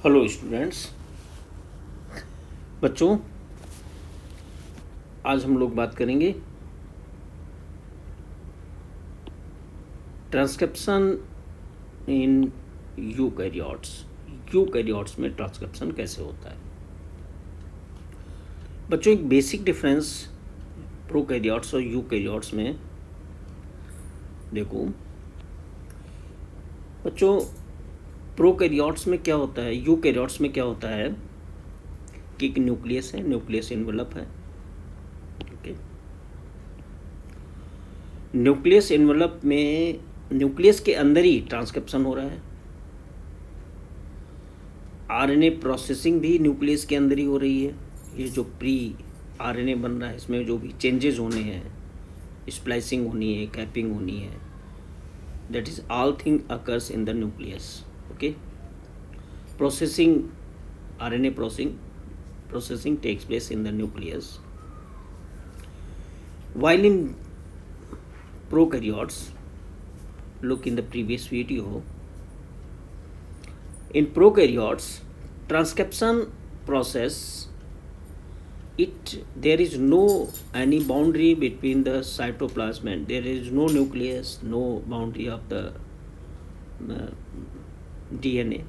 Hello students. बच्चों, आज हम लोग बात करेंगे ट्रांसक्रिप्शन इन यूकैरियोट्स। यूकैरियोट्स में ट्रांसक्रिप्शन कैसे होता है। बच्चों, एक बेसिक डिफरेंस प्रोकैरियोट्स और यूकैरियोट्स में देखो। बच्चों, प्रोकैरियोट्स में क्या होता है, यूकैरियोट्स में क्या होता है कि एक न्यूक्लियस है, न्यूक्लियस एनवेलप है। ओके, न्यूक्लियस एनवेलप में न्यूक्लियस के अंदर ही ट्रांसक्रिप्शन हो रहा है। आरएनए प्रोसेसिंग भी न्यूक्लियस के अंदर ही हो रही है। ये जो प्री आरएनए बन रहा है, इसमें जो भी चेंजेस होने हैं, स्प्लाइसिंग होनी है, कैपिंग होनी है, that is all thing occurs in the nucleus. Okay, processing, RNA processing takes place in the nucleus, while in prokaryotes, look in the previous video, in prokaryotes transcription process, there is no any boundary between the cytoplasm, and there is no nucleus, no boundary of the DNA.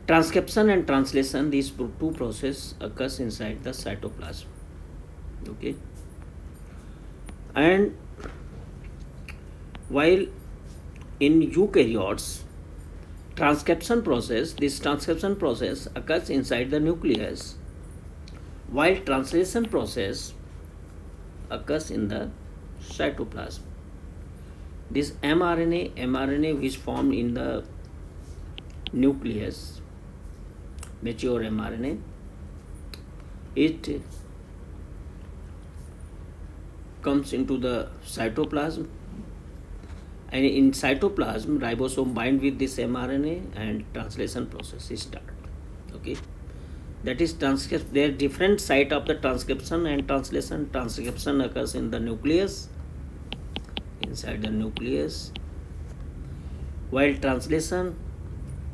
Transcription and translation, these two processes occurs inside the cytoplasm. Okay, and while in eukaryotes, this transcription process occurs inside the nucleus, while translation process occurs in the cytoplasm. This mRNA which formed in the nucleus, mature mRNA, it comes into the cytoplasm, and in cytoplasm ribosome bind with this mRNA and translation process is start. Okay, that is transcript. There are different site of the transcription and translation. Transcription occurs in the nucleus, inside the nucleus, while translation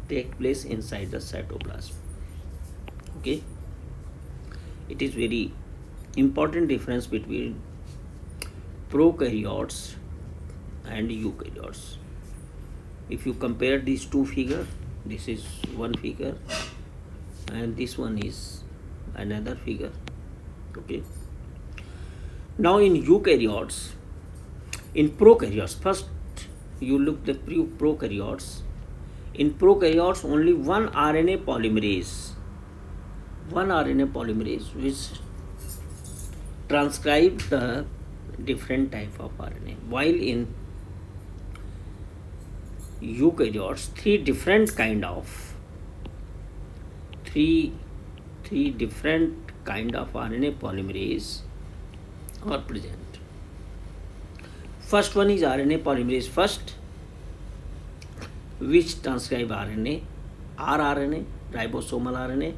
take place inside the cytoplasm. Okay, it is very important difference between prokaryotes and eukaryotes. If you compare these two figures, this is one figure and this one is another figure. Okay, now in eukaryotes, in prokaryotes, first you look the prokaryotes. In prokaryotes, only one RNA polymerase which transcribe the different type of RNA, while in eukaryotes three different kind of RNA polymerase are present. First one is RNA polymerase first, which transcribe RNA, rRNA, ribosomal RNA.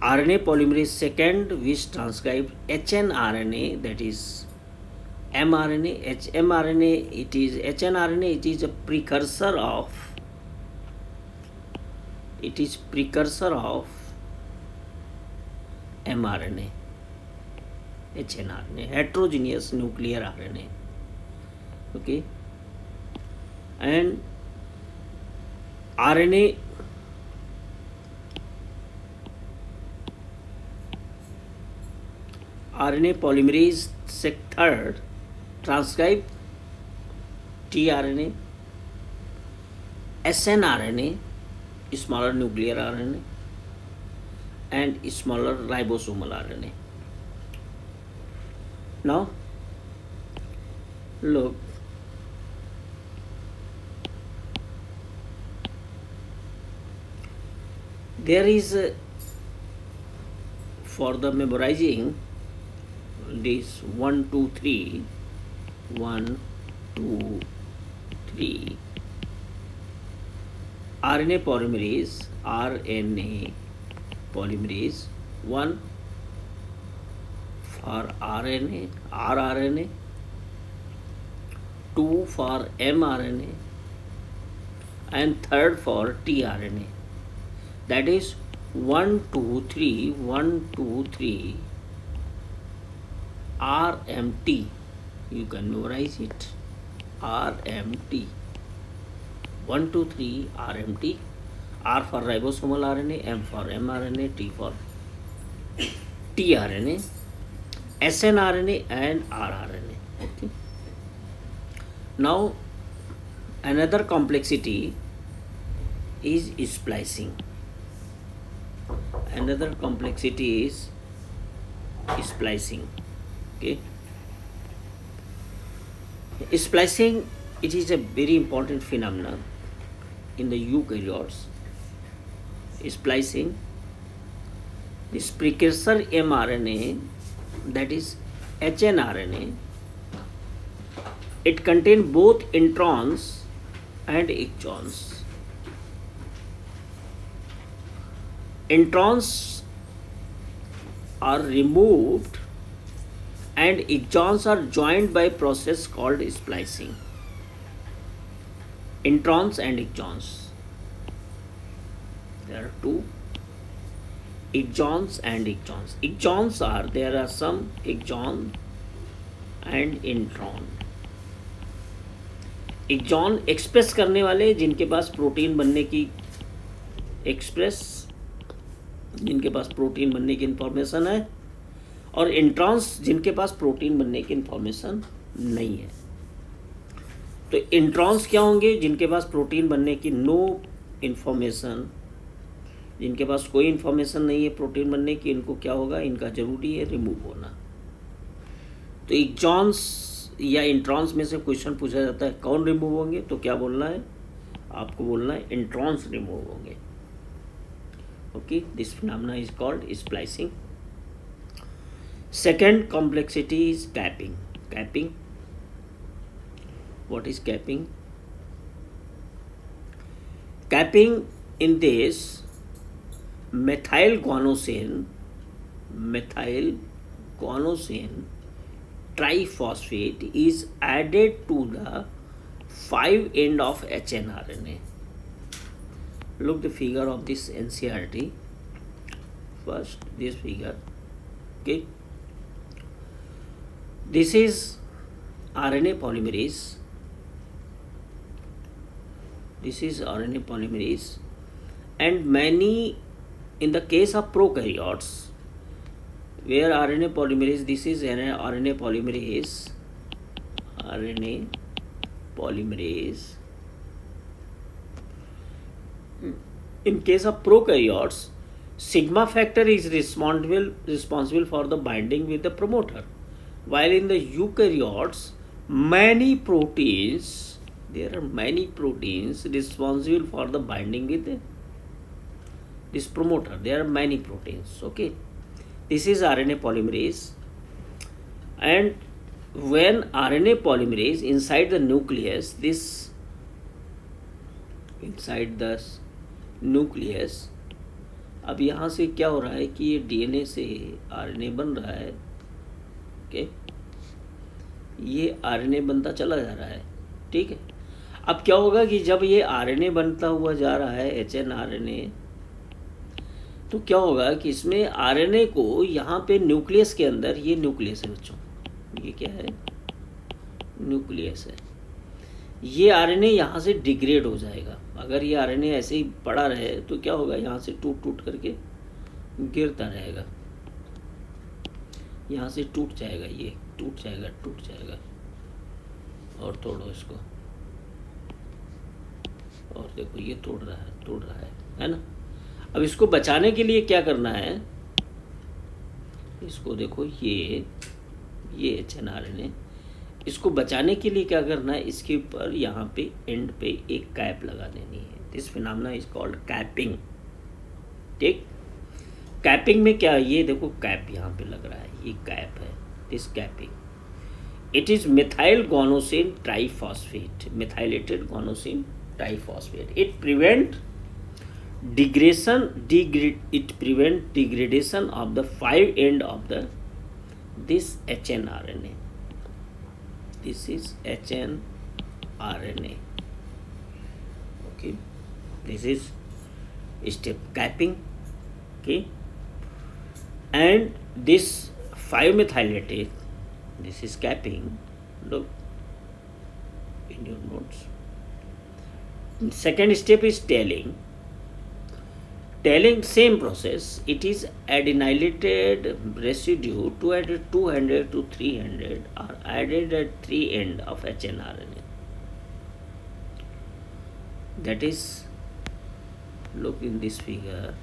RNA polymerase second, which transcribe hnRNA, that is mRNA. hnRNA, it is a precursor of mRNA, hnRNA, heterogeneous nuclear RNA. Okay, and RNA polymerase third transcribe tRNA, snRNA, smaller nuclear RNA, and smaller ribosomal RNA. Now look, there is for the memorizing this 1 2 3 1 2 3 RNA polymerase 1 for rRNA, 2 for mRNA, and third for tRNA. That is 1, 2, 3, 1, 2, 3 RMT. You can memorize it. RMT. 1, 2, 3 RMT. R for ribosomal RNA, M for mRNA, T for tRNA, snRNA and rRNA. Okay. Now another complexity is splicing. Another complexity is splicing. Okay. Splicing, it is a very important phenomenon in the eukaryotes. Splicing, this precursor mRNA, that is hnRNA, it contains both introns and exons. Introns are removed and exons are joined by process called splicing. Introns and exons. There are two, exons and exons. Exons are, there are some exon and intron. Exon express करने वाले जिनके पास protein बनने की जिनके पास protein बनने की information है, और इंट्रॉन्स जिनके पास प्रोटीन बनने की इंफॉर्मेशन नहीं है. तो इंट्रॉन्स क्या होंगे? जिनके पास प्रोटीन बनने की नो इंफॉर्मेशन, जिनके पास कोई इंफॉर्मेशन नहीं है प्रोटीन बनने की, इनको क्या होगा? इनका जरूरी है रिमूव होना. तो एक्सॉन्स या इंट्रॉन्स में से क्वेश्चन पूछा जाता है कौन रिमूव होंगे, तो क्या बोलना है आपको? बोलना है इंट्रॉन्स रिमूव होंगे. Okay, this phenomena is called splicing. Second complexity is capping. Capping, what is capping? Capping in this methyl guanosine triphosphate is added to the 5' end of hnRNA. Look the figure of this NCERT. First, this figure. Okay. This is RNA polymerase. This is RNA polymerase, and many, in the case of prokaryotes, where RNA polymerase, this is an RNA polymerase. In case of prokaryotes, sigma factor is responsible for the binding with the promoter, while in the eukaryotes, there are many proteins responsible for the binding with this promoter. There are many proteins. Okay, this is RNA polymerase, and when RNA polymerase inside the nucleus, अब यहाँ से क्या हो रहा है कि ये DNA से RNA बन रहा है. ओके, ये RNA बनता चला जा रहा है. ठीक है, अब क्या होगा कि जब ये RNA बनता हुआ जा रहा है hnRNA, तो क्या होगा कि इसमें RNA को यहाँ पे न्यूक्लियस के अंदर, ये न्यूक्लियस है बच्चों, ये क्या है? न्यूक्लियस है. ये RNA यहाँ से डिग्रेड हो जाएगा. अगर ये RNA ऐसे ही पड़ा रहे तो क्या होगा? यहाँ से टूट करके गिरता रहेगा, यहाँ से टूट जाएगा, ये टूट जाएगा. और तोड़ो इसको, और देखो ये तोड़ रहा है ना. अब इसको बचाने के लिए क्या करना है? इसको देखो, ये hnRNA, इसको बचाने के लिए क्या करना है? इसके ऊपर यहाँ पे एंड पे एक कैप लगा देनी है. This phenomena is called capping. ठीक, कैपिंग में क्या, ये देखो कैप यहाँ पे लग रहा है, ये कैप है. This capping, it is methyl guanosine triphosphate, methylated guanosine triphosphate. It prevent degradation of the 5' end of this hnRNA. This is hnRNA. Okay. Okay, this is step capping. Okay, and this 5-methylated, this is capping. Look in your notes. Second step is tailing. Tailing, same process. It is adenylated residue 200 to 300 are added at 3 end of hnRNA. That is, look in this figure.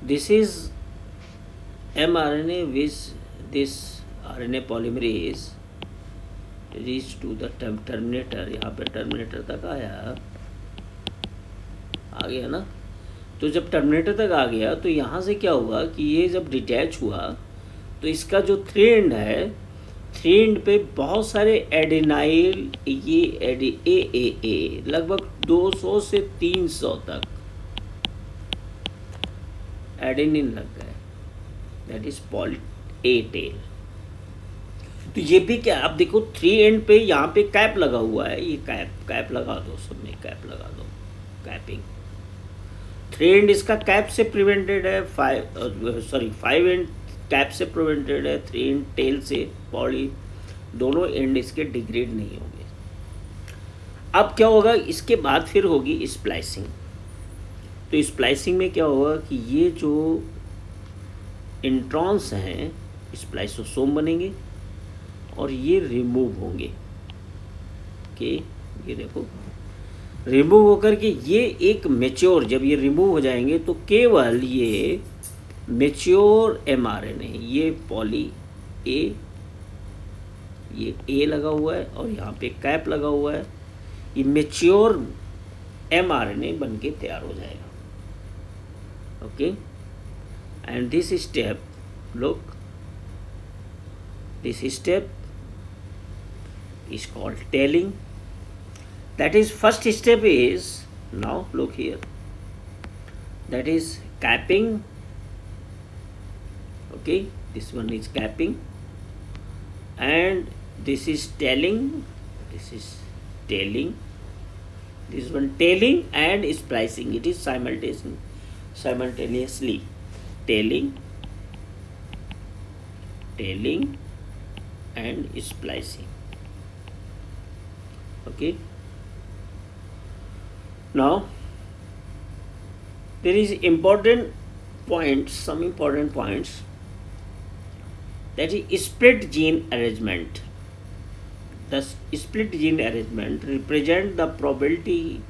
This is mRNA which this RNA polymerase reach to the terminator. यहाँ पे terminator तक आ गया ना. तो जब terminator तक आ गया तो यहाँ से क्या हुआ कि ये जब डिटैच हुआ तो इसका जो 3 एंड है, 3 एंड पे बहुत सारे एडेनाइल, ये ए लगभग 200 से 300 तक एडेनिन लग गए. That is poly A tail. तो ये भी क्या, आप देखो 3 एंड पे यहाँ पे कैप लगा हुआ है. ये कैप लगा दो, सब में कैप लगा दो. कैपिंग 3 एंड इसका कैप से प्रिवेंटेड है, 5 एंड कैप से प्रिवेंटेड है, 3 एंड टेल से. पॉली दोनों एंड इसके डिग्रेड नहीं होंगे. अब क्या होगा, इसके बाद फिर होगी स्प्लाइसिंग. तो स्प्लाइसिंग में क्या होगा कि ये जो इंट्रॉन्स हैं स्प्लाइसोसोम बनेंगे और ये रिमूव होंगे. ओके, ये देखो रिमूव होकर के ये एक मेच्योर, जब ये रिमूव हो जाएंगे तो केवल ये मेच्योर mRNA, ये पॉली ए, ये ए लगा हुआ है और यहाँ पे कैप लगा हुआ है, ये मेच्योर mRNA बन के तैयार हो जाएगा. Okay, and this step, look, this step is called tailing. That is, first step is, now look here, that is capping. Okay, this one is capping and this is tailing. This is tailing, this one tailing and splicing. It is simultaneously tailing and splicing. Okay, now there is important points, some important points, that is split gene arrangement. The split gene arrangement represent the probability,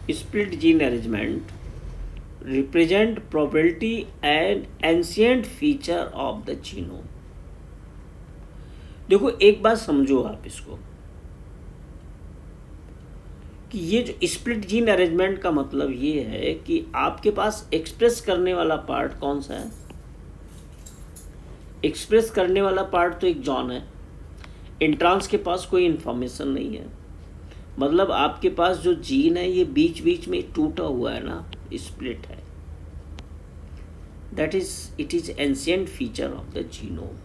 split gene arrangement represent probability and ancient feature of the genome. देखो एक बात समझो आप इसको, कि ये जो split gene arrangement का मतलब ये है कि आपके पास एक्सप्रेस करने वाला पार्ट कौन सा है. एक्सप्रेस करने वाला पार्ट तो एक जॉन है. इंट्रांस के पास कोई इंफॉर्मेशन नहीं है. मतलब आपके पास जो जीन है ये बीच बीच में टूटा हुआ है ना, स्प्लिट है. That is, it is ancient feature of the genome.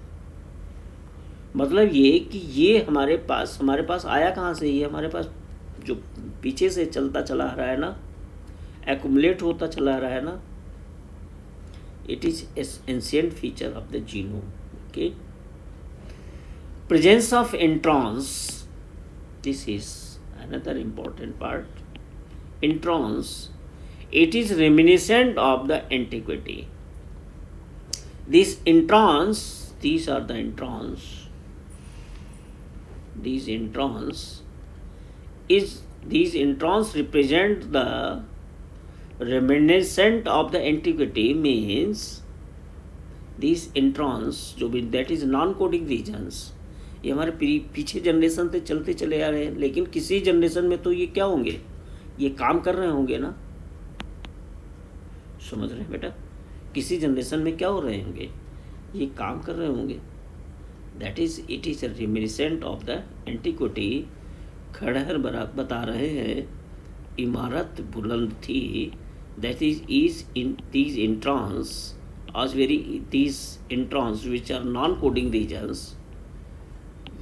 मतलब ये कि ये हमारे पास आया कहाँ से, ये हमारे पास जो पीछे से चलता चला आ रहा है ना, एक्युमुलेट होता चला आ रहा है ना, it is ancient feature of the genome. Okay, presence of introns, this is another important part. Introns, it is reminiscent of the antiquity. These introns, these are the introns. These introns represent the reminiscent of the antiquity. Means these introns, जो भी, that is non-coding regions, ये हमारे पीछे generation से चलते चले आ रहे हैं. लेकिन किसी जनरेशन में तो ये क्या होंगे, ये काम कर रहे होंगे ना. समझ रहे हैं बेटा, किसी जनरेशन में क्या हो रहे होंगे, ये काम कर रहे होंगे. That is, it is reminiscent of the antiquity. खड़हर बता रहे हैं इमारत बुलंद थी. That is in these introns, आज very, these introns which are non coding regions,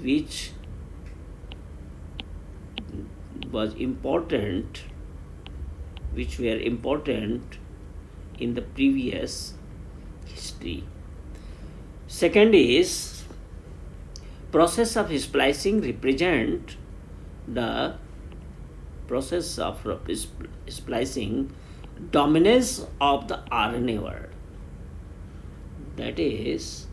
which was important, which were important in the previous history. Second is process of splicing represent the process of splicing dominance of the RNA world. That is,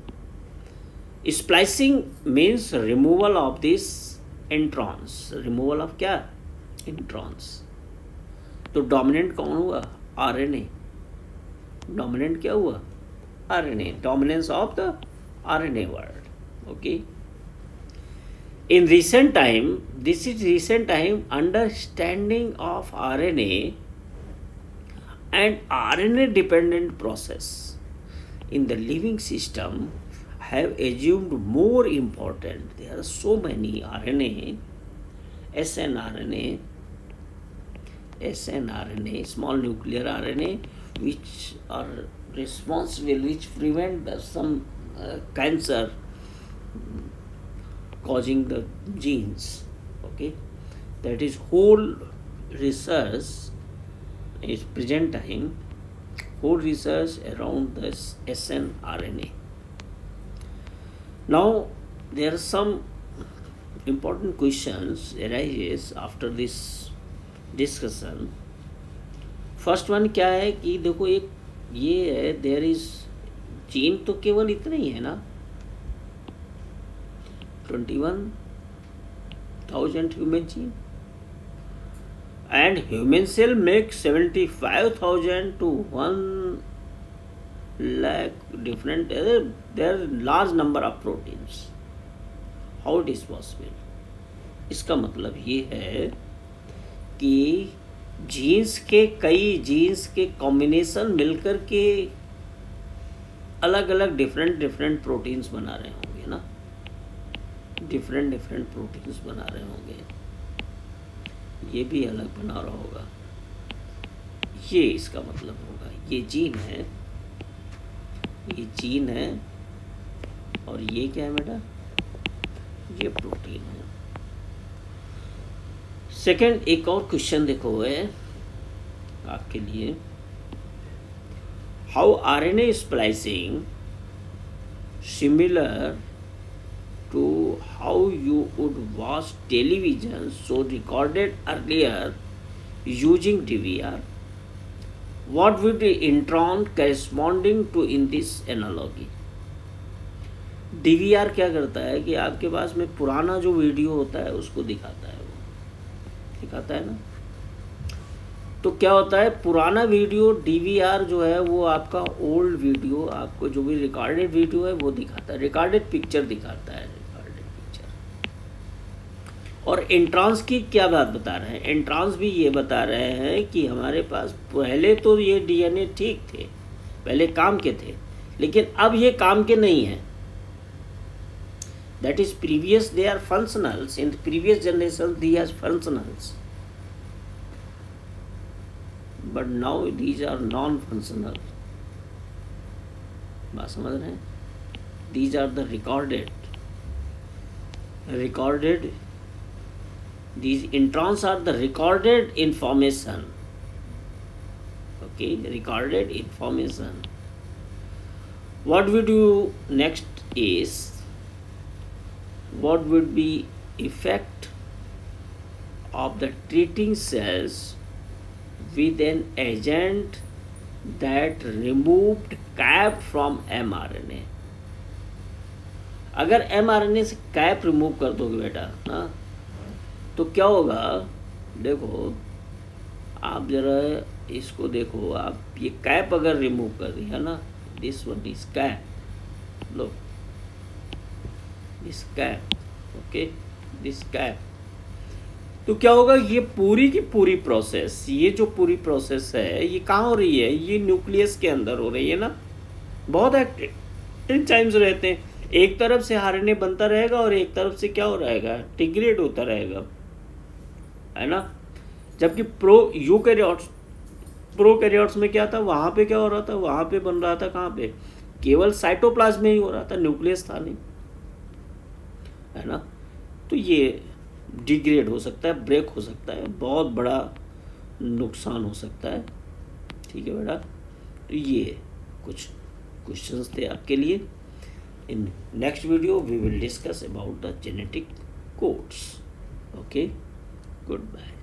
splicing means removal of these introns. removal of क्या? introns. तो dominant कौन हुआ? RNA. Dominant क्या हुआ? RNA. dominance of the RNA world. Okay. In recent time, this is recent time, understanding of RNA and RNA dependent process in the living system have assumed more important. There are so many RNA, snRNA, small nuclear RNA, which are responsible, which prevent some cancer causing the genes. Okay, that is whole research is present time, whole research around this snRNA. Now there are some important questions arises after this discussion. First one क्या है कि देखो, एक ये है, there is gene तो केवल इतना ही है ना, 21,000 human gene, and human cell makes 75,000 to 1 lakh different, there are large number of proteins. How it is possible? इसका मतलब ये है कि जीन्स के कई जीन्स के कॉम्बिनेशन मिलकर के अलग अलग डिफरेंट प्रोटीन्स बना रहे होंगे ना, डिफरेंट प्रोटीन्स बना रहे होंगे, ये भी अलग बना रहा होगा, ये इसका मतलब होगा। ये जीन है और ये क्या है बेटा? ये प्रोटीन है। सेकंड, एक और क्वेश्चन देखो है आपके लिए, how RNA splicing similar to how you would watch television show recorded earlier using DVR? What would the intron corresponding to in this analogy? DVR क्या करता है कि आपके पास में पुराना जो वीडियो होता है उसको दिखाता है, वो दिखाता है ना। तो क्या होता है, पुराना वीडियो DVR जो है वो आपका ओल्ड वीडियो, आपको जो भी रिकॉर्डेड वीडियो है वो दिखाता है, रिकॉर्डेड पिक्चर दिखाता है, रिकॉर्डेड पिक्चर। और इंट्रांस की क्या बात बता रहे हैं? इंट्रांस भी ये बता रहे हैं कि हमारे पास पहले तो ये DNA ठीक थे, पहले काम के थे, लेकिन अब ये काम के नहीं हैं। That is previous they are functionals, in previous generations they are functionals, but now these are non-functional. बात समझ रहे हैं? These are the recorded, these introns are the recorded information. Okay, recorded information. What we do next is, what would be effect of the treating cells with an agent that removed cap from mRNA? अगर mRNA से cap remove कर दोगे बेटा ना, तो क्या होगा? देखो आप जरा इसको देखो, आप ये कैप अगर रिमूव कर दिया ना, this one is cap, low this cap, okay this cap, तो क्या होगा? ये पूरी की पूरी प्रोसेस, ये जो पूरी प्रोसेस है ये कहाँ हो रही है? ये न्यूक्लियस के अंदर हो रही है ना। बहुत एक्टिव एंजाइम्स रहते हैं, एक तरफ से RNA बनता रहेगा और एक तरफ से क्या हो रहेगा? डिग्रेड होता रहेगा, है ना। जबकि प्रोकैरियोट्स में क्या था? वहाँ पे क्या हो रहा था? वहाँ पे बन रहा था कहाँ पे? केवल साइटोप्लाज्म में ही हो रहा था, न्यूक्लियस था नहीं, है ना। तो ये डिग्रेड हो सकता है, ब्रेक हो सकता है, बहुत बड़ा नुकसान हो सकता है। ठीक है बेटा, तो ये कुछ क्वेश्चंस थे आपके लिए। In next video we will discuss about the genetic codes. Okay, good bye.